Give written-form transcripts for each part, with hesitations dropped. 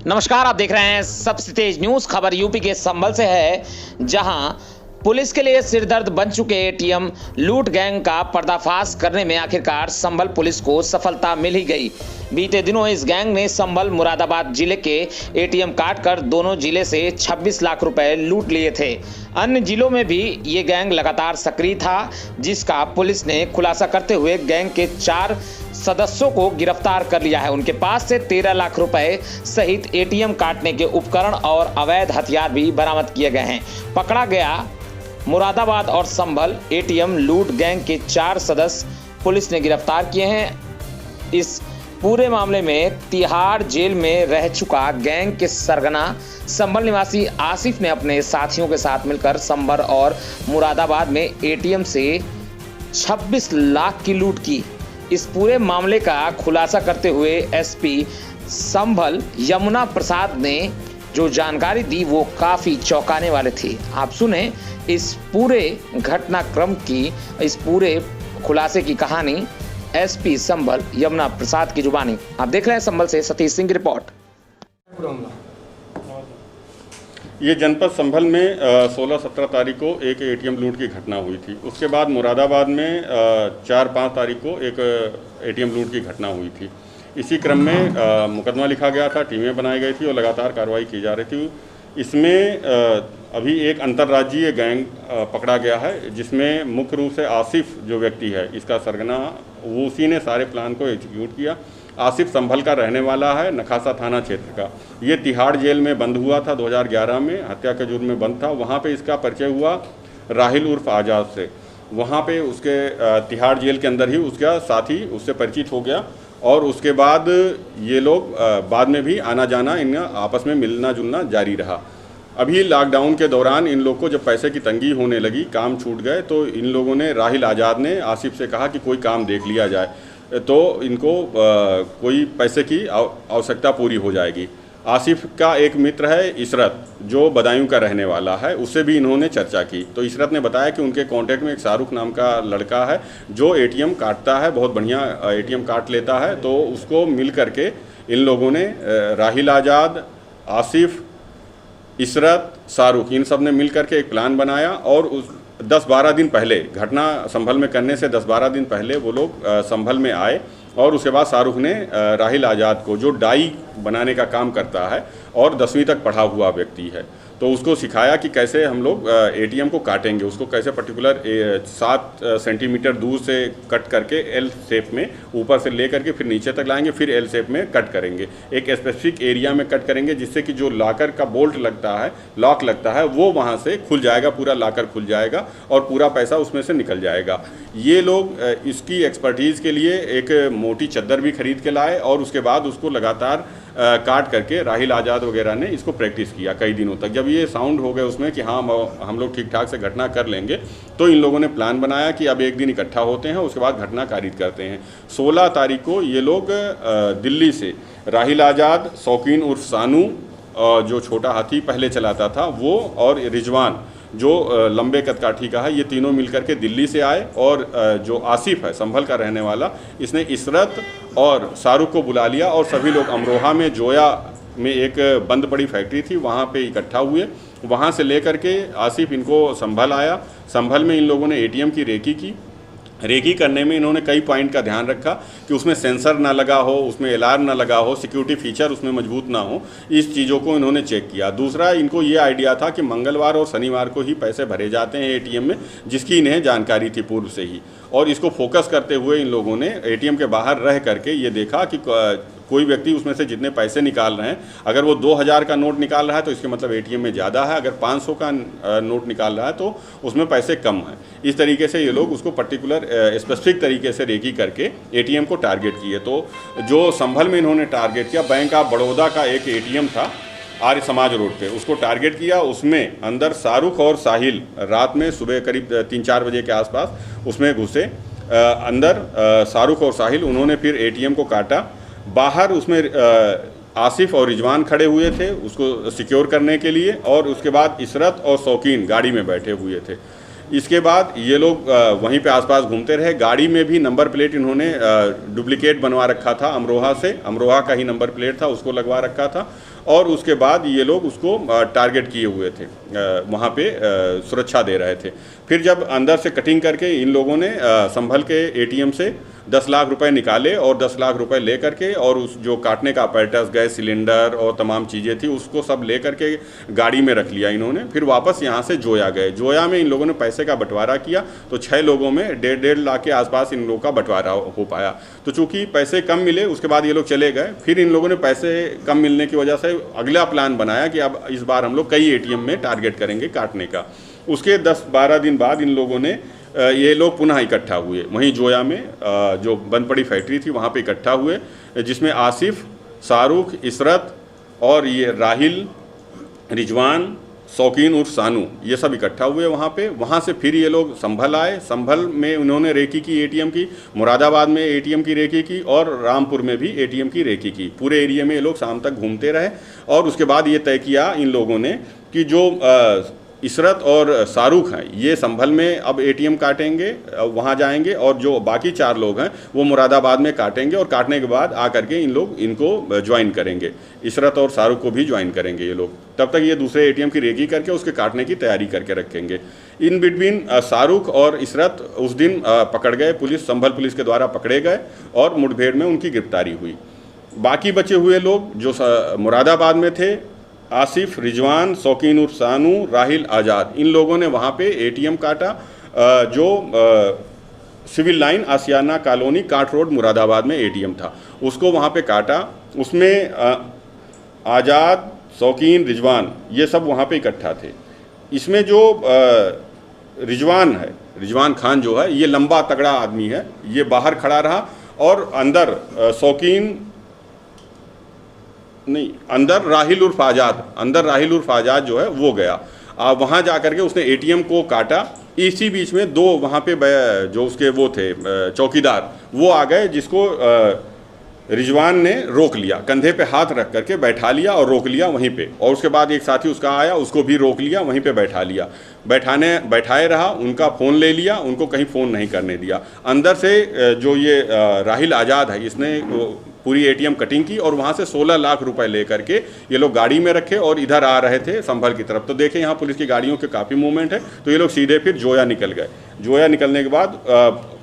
नमस्कार, आप देख रहे हैं सबसे तेज न्यूज। खबर यूपी के संभल से है, जहां पुलिस के लिए सिरदर्द बन चुके एटीएम लूट गैंग का पर्दाफाश करने में आखिरकार संभल पुलिस को सफलता मिल ही गई। बीते दिनों इस गैंग ने संभल मुरादाबाद जिले के एटीएम काटकर दोनों जिले से 26 लाख रुपए लूट लिए थे। अन्य जिलों में भी ये गैंग लगातार सक्रिय था, जिसका पुलिस ने खुलासा करते हुए गैंग के 4 सदस्यों को गिरफ्तार कर लिया है। उनके पास से 13 लाख रुपए सहित एटीएम काटने के उपकरण और अवैध हथियार भी बरामद किए गए हैं। पकड़ा गया मुरादाबाद और संभल एटीएम लूट गैंग के 4 सदस्य पुलिस ने गिरफ्तार किए हैं। इस पूरे मामले में तिहाड़ जेल में रह चुका गैंग के सरगना संभल निवासी आसिफ ने अपने साथियों के साथ मिलकर संभल और मुरादाबाद में एटीएम से 26 लाख की लूट की। इस पूरे मामले का खुलासा करते हुए एसपी संभल यमुना प्रसाद ने जो जानकारी दी वो काफ़ी चौंकाने वाले थी। आप सुने इस पूरे घटनाक्रम की, इस पूरे खुलासे की कहानी एसपी संभल यमुना प्रसाद की जुबानी। आप देख रहे हैं संभल से सतीश सिंह की रिपोर्ट। ये जनपद संभल में 16-17 तारीख को एक एटीएम लूट की घटना हुई थी। उसके बाद मुरादाबाद में 4-5 तारीख को एक एटीएम लूट की घटना हुई थी। इसी क्रम में मुकदमा लिखा गया था, टीमें बनाई गई थी और लगातार कार्रवाई की जा रही थी। इसमें अभी एक अंतर्राज्यीय गैंग पकड़ा गया है, जिसमें मुख्य रूप से आसिफ जो व्यक्ति है, इसका सरगना, वो उसी ने सारे प्लान को एग्जीक्यूट किया। आसिफ संभल का रहने वाला है, नखासा थाना क्षेत्र का। ये तिहाड़ जेल में बंद हुआ था 2011 में, हत्या के जुर्म में बंद था। वहाँ पे इसका परिचय हुआ राहिल उर्फ आज़ाद से। वहाँ पे उसके तिहाड़ जेल के अंदर ही उसका साथी उससे परिचित हो गया और उसके बाद ये लोग बाद में भी आना जाना, इनका आपस में मिलना जुलना जारी रहा। अभी लॉकडाउन के दौरान इन लोग को जब पैसे की तंगी होने लगी, काम छूट गए, तो इन लोगों ने, राहिल आज़ाद ने आसिफ से कहा कि कोई काम देख लिया जाए, तो इनको कोई पैसे की आवश्यकता पूरी हो जाएगी। आसिफ का एक मित्र है इशरत, जो बदायूं का रहने वाला है, उससे भी इन्होंने चर्चा की। तो इशरत ने बताया कि उनके कांटेक्ट में एक शाहरुख नाम का लड़का है, जो एटीएम काटता है, बहुत बढ़िया एटीएम काट लेता है। तो उसको मिल करके इन लोगों ने, राहिल आज़ाद, आसिफ, इशरत, शाहरुख, इन सब ने मिल करके एक प्लान बनाया और उस 10-12 दिन पहले, घटना संभल में करने से 10-12 दिन पहले वो लोग संभल में आए और उसके बाद शाहरुख ने राहिल आज़ाद को, जो डाई बनाने का काम करता है और 10वीं तक पढ़ा हुआ व्यक्ति है, तो उसको सिखाया कि कैसे हम लोग एटीएम को काटेंगे, उसको कैसे पर्टिकुलर 7 सेंटीमीटर दूर से कट करके एल शेप में ऊपर से ले करके फिर नीचे तक लाएंगे, फिर एल शेप में कट करेंगे, एक स्पेसिफिक एरिया में कट करेंगे, जिससे कि जो लॉकर का बोल्ट लगता है, लॉक लगता है, वो वहाँ से खुल जाएगा, पूरा लॉकर खुल जाएगा और पूरा पैसा उसमें से निकल जाएगा। ये लोग इसकी एक्सपर्टीज़ के लिए एक मोटी चद्दर भी खरीद के लाए और उसके बाद उसको लगातार काट करके राहिल आज़ाद वगैरह ने इसको प्रैक्टिस किया कई दिनों तक। जब ये साउंड हो गए उसमें कि हाँ हम लोग ठीक ठाक से घटना कर लेंगे, तो इन लोगों ने प्लान बनाया कि अब एक दिन इकट्ठा होते हैं, उसके बाद घटना कारित करते हैं। 16 तारीख को ये लोग दिल्ली से राहिल आज़ाद, शौकीन उर्फ सानू, जो छोटा हाथी पहले चलाता था वो, और रिजवान जो लंबे कदकाठी का है, ये तीनों मिलकर के दिल्ली से आए। और जो आसिफ है संभल का रहने वाला, इसने इशरत और शाहरुख को बुला लिया और सभी लोग अमरोहा में, जोया में एक बंद पड़ी फैक्ट्री थी, वहाँ पे इकट्ठा हुए। वहाँ से लेकर के आसिफ इनको संभल आया। संभल में इन लोगों ने एटीएम की रेकी की। रेकी करने में इन्होंने कई पॉइंट का ध्यान रखा कि उसमें सेंसर ना लगा हो, उसमें अलार्म ना लगा हो, सिक्योरिटी फीचर उसमें मजबूत ना हो, इस चीज़ों को इन्होंने चेक किया। दूसरा, इनको ये आइडिया था कि मंगलवार और शनिवार को ही पैसे भरे जाते हैं एटीएम में, जिसकी इन्हें जानकारी थी पूर्व से ही। और इसको फोकस करते हुए इन लोगों ने एटीएम के बाहर रह करके ये देखा कि कोई व्यक्ति उसमें से जितने पैसे निकाल रहे हैं, अगर वो 2000 का नोट निकाल रहा है तो इसके मतलब एटीएम में ज़्यादा है, अगर 500 का नोट निकाल रहा है तो उसमें पैसे कम हैं। इस तरीके से ये लोग उसको पर्टिकुलर स्पेसिफिक तरीके से रेकी करके एटीएम को टारगेट किए। तो जो संभल में इन्होंने टारगेट किया, बैंक ऑफ बड़ौदा का एक एटीएम था आर्य समाज रोड पे, उसको टारगेट किया। उसमें अंदर शाहरुख और साहिल रात में सुबह करीब 3-4 बजे के आसपास उसमें घुसे। अंदर शाहरुख और साहिल, उन्होंने फिर एटीएम को काटा। बाहर उसमें आसिफ और रिजवान खड़े हुए थे उसको सिक्योर करने के लिए, और उसके बाद इशरत और शौकीन गाड़ी में बैठे हुए थे। इसके बाद ये लोग वहीं पे आसपास घूमते रहे। गाड़ी में भी नंबर प्लेट इन्होंने डुप्लीकेट बनवा रखा था, अमरोहा से, अमरोहा का ही नंबर प्लेट था, उसको लगवा रखा था। और उसके बाद ये लोग उसको टारगेट किए हुए थे, वहाँ पे सुरक्षा दे रहे थे। फिर जब अंदर से कटिंग करके इन लोगों ने संभल के एटीएम से 10 लाख रुपए निकाले और 10 लाख रुपए ले करके और उस जो काटने का अपैरेटस, गैस सिलेंडर और तमाम चीज़ें थी उसको सब ले करके गाड़ी में रख लिया इन्होंने। फिर वापस यहाँ से जोया गए। जोया में इन लोगों ने पैसे का बंटवारा किया तो 6 लोगों में 1.5 लाख के आसपास इन लोगों का बंटवारा हो पाया। तो चूँकि पैसे कम मिले उसके बाद ये लोग चले गए। फिर इन लोगों ने पैसे कम मिलने की वजह से अगला प्लान बनाया कि अब इस बार हम लोग कई एटीएम में टारगेट करेंगे काटने का। उसके 10-12 दिन बाद इन लोगों ने ये लोग पुनः इकट्ठा हुए वहीं जोया में, जो बंद पड़ी फैक्ट्री थी वहाँ पे इकट्ठा हुए, जिसमें आसिफ, शाहरुख, इशरत और ये राहिल, रिजवान, शौकीन उर्फ सानू ये सब इकट्ठा हुए वहाँ पे। वहाँ से फिर ये लोग संभल आए। संभल में उन्होंने रेकी की एटीएम की, मुरादाबाद में एटीएम की रेकी की और रामपुर में भी एटीएम की रेकी की। पूरे एरिया में ये लोग शाम तक घूमते रहे और उसके बाद ये तय किया इन लोगों ने कि जो इशरत और शाहरुख हैं ये संभल में अब एटीएम काटेंगे, वहाँ जाएंगे और जो बाकी 4 लोग हैं वो मुरादाबाद में काटेंगे और काटने के बाद आकर के इन लोग इनको ज्वाइन करेंगे। इशरत और शाहरुख को भी ज्वाइन करेंगे ये लोग। तब तक ये दूसरे एटीएम की रेकी करके उसके काटने की तैयारी करके रखेंगे। इन बिटवीन शाहरुख और इशरत उस दिन पकड़ गए, पुलिस, संभल पुलिस के द्वारा पकड़े गए और मुठभेड़ में उनकी गिरफ्तारी हुई। बाकी बचे हुए लोग जो मुरादाबाद में थे, आसिफ, रिजवान, शौकीन उर्फ सानू, राहिल, आज़ाद, इन लोगों ने वहाँ पे एटीएम काटा जो सिविल लाइन आसियाना कॉलोनी काट रोड मुरादाबाद में एटीएम था, उसको वहाँ पे काटा। उसमें आज़ाद, शौकीन, रिजवान ये सब वहाँ पे इकट्ठा थे। इसमें जो रिजवान है, रिजवान खान जो है ये लंबा तगड़ा आदमी है, ये बाहर खड़ा रहा और अंदर शौकीन नहीं, अंदर राहिल उर्फ आज़ाद जो है वो गया। वहाँ जा करके उसने एटीएम को काटा। इसी बीच में 2 वहाँ पे जो उसके वो थे चौकीदार वो आ गए, जिसको रिजवान ने रोक लिया, कंधे पे हाथ रख करके बैठा लिया और रोक लिया वहीं पे। और उसके बाद एक साथी उसका आया, उसको भी रोक लिया, वहीं पे बैठा लिया, बैठाए रहा, उनका फ़ोन ले लिया, उनको कहीं फ़ोन नहीं करने दिया। अंदर से जो ये राहिल आज़ाद है इसने पूरी एटीएम कटिंग की और वहाँ से 16 लाख रुपए लेकर के ये लोग गाड़ी में रखे और इधर आ रहे थे संभल की तरफ। तो देखें यहाँ पुलिस की गाड़ियों के काफ़ी मूवमेंट है। तो ये लोग सीधे फिर जोया निकल गए। जोया निकलने के बाद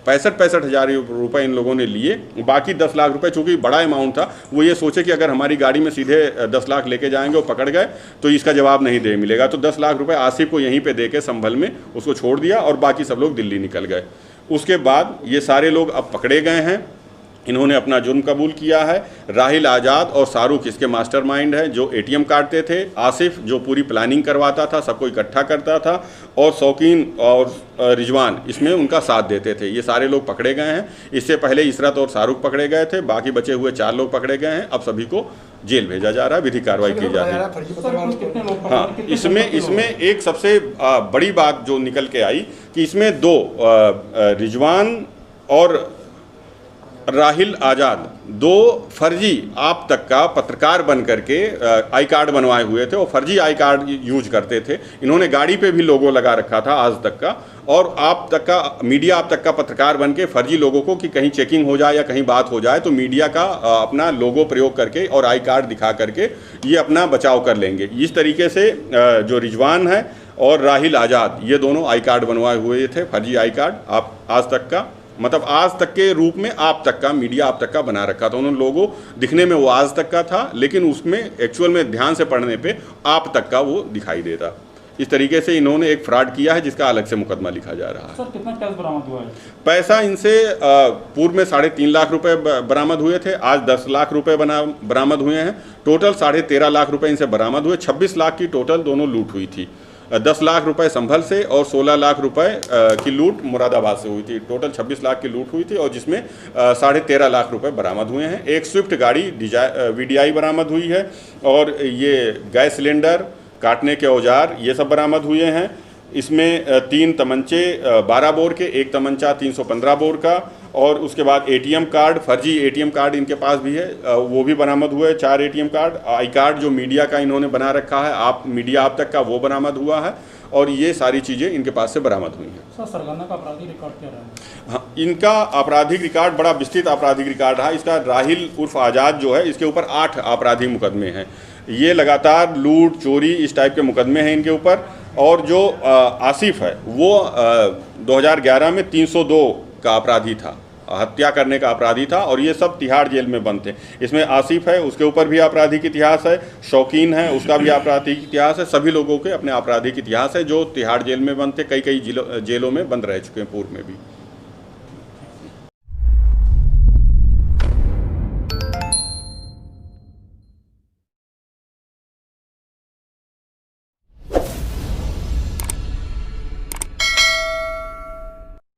65 हज़ार रुपये इन लोगों ने लिए। बाकी 10 लाख रुपए, चूँकि बड़ा अमाउंट था, वो ये सोचे कि अगर हमारी गाड़ी में सीधे 10 लाख लेके जाएंगे और पकड़ गए तो इसका जवाब नहीं दे मिलेगा। तो 10 लाख रुपए आसिफ को यहीं पे दे के संभल में उसको छोड़ दिया और बाकी सब लोग दिल्ली निकल गए। उसके बाद ये सारे लोग अब पकड़े गए हैं, इन्होंने अपना जुर्म कबूल किया है। राहिल, आज़ाद और शाहरुख इसके मास्टरमाइंड है जो एटीएम काटते थे। आसिफ जो पूरी प्लानिंग करवाता था, सबको इकट्ठा करता था, और शौकीन और रिजवान इसमें उनका साथ देते थे। ये सारे लोग पकड़े गए हैं। इससे पहले इशरत और शाहरुख पकड़े गए थे। बाकी बचे हुए 4 लोग पकड़े गए हैं। अब सभी को जेल भेजा जा रहा है, विधिक कार्रवाई की जा रही है। हाँ, इसमें एक सबसे बड़ी बात जो निकल के आई कि इसमें 2 रिजवान और राहिल आज़ाद 2 फर्जी आप तक का पत्रकार बन करके आई कार्ड बनवाए हुए थे और फर्जी आई कार्ड यूज करते थे। इन्होंने गाड़ी पे भी लोगो लगा रखा था आज तक का, और आप तक का मीडिया आप तक का पत्रकार बन के फर्जी लोगों को कि कहीं चेकिंग हो जाए या कहीं बात हो जाए तो मीडिया का अपना लोगो प्रयोग करके और आई कार्ड दिखा करके ये अपना बचाव कर लेंगे। इस तरीके से जो रिजवान है और राहिल आज़ाद ये दोनों आई कार्ड बनवाए हुए थे, फर्जी आई कार्ड, आप आज तक का, मतलब आज तक के रूप में आप तक का, मीडिया आप तक का बना रखा था। उन्होंने लोगों दिखने में वो आज तक का था, लेकिन उसमें एक्चुअल में ध्यान से पढ़ने पे आप तक का वो दिखाई देता। इस तरीके से इन्होंने एक फ्रॉड किया है जिसका अलग से मुकदमा लिखा जा रहा है। सर, कितना कैश बरामद हुआ है? पैसा इनसे पूर्व में 3.5 लाख रुपए बरामद हुए थे, आज 10 लाख रुपए बरामद हुए हैं। टोटल 13.5 लाख रुपए इनसे बरामद हुए। 26 लाख की टोटल दोनों लूट हुई थी। 10 लाख रुपए संभल से और 16 लाख रुपए की लूट मुरादाबाद से हुई थी। टोटल 26 लाख की लूट हुई थी और जिसमें 13.5 लाख रुपए बरामद हुए हैं। एक स्विफ्ट गाड़ी VDI बरामद हुई है और ये गैस सिलेंडर, काटने के औजार ये सब बरामद हुए हैं। इसमें 3 तमंचे 12 बोर के, 1 तमंचा 315 बोर का, और उसके बाद एटीएम कार्ड, फर्जी एटीएम कार्ड इनके पास भी है, वो भी बरामद हुए। 4 एटीएम कार्ड, आई कार्ड जो मीडिया का इन्होंने बना रखा है, आप मीडिया आप तक का, वो बरामद हुआ है। और ये सारी चीज़ें इनके पास से बरामद हुई हैं। सर, सरगना का आपराधिक रिकॉर्ड क्या रहा है? हाँ, इनका आपराधिक रिकॉर्ड बड़ा विस्तृत आपराधिक रिकॉर्ड रहा। इसका राहिल उर्फ आज़ाद जो है, इसके ऊपर 8 आपराधिक मुकदमे हैं। ये लगातार लूट चोरी इस टाइप के मुकदमे हैं इनके ऊपर। और जो आसिफ है वो 2011 में 302 का अपराधी था, हत्या करने का अपराधी था, और ये सब तिहाड़ जेल में बंद थे। इसमें आसिफ है, उसके ऊपर भी आपराधिक इतिहास है, शौकीन है, उसका भी आपराधिक इतिहास है, सभी लोगों के अपने आपराधिक इतिहास है जो तिहाड़ जेल में बंद थे, कई जेलों में बंद रह चुके हैं पूर्व में भी।